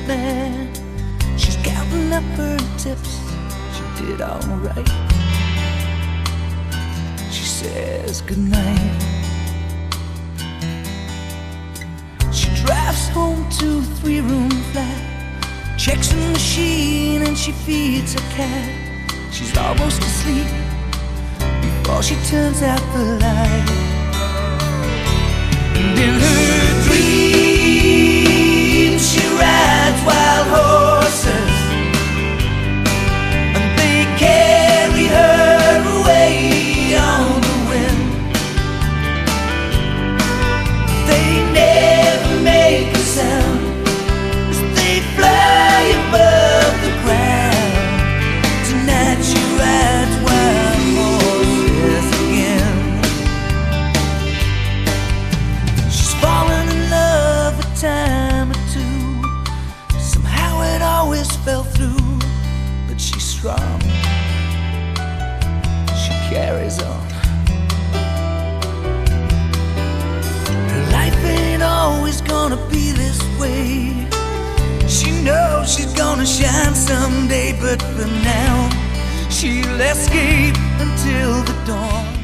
man. She's counting up her tips, she did alright. She says goodnight. She drives home to a 3-room flat, checks the machine and she feeds her cat. She's almost asleep before she turns out the light. And in her dreams she rides wild horses, and they carry her away on the wind. They never make a sound as they fly above the ground. Tonight she rides wild horses again. She's fallen in love a time or two. Somehow it always fell through, but she's strong. She carries on. Her life ain't always gonna be this way. She knows she's gonna shine someday, but for now she'll escape until the dawn.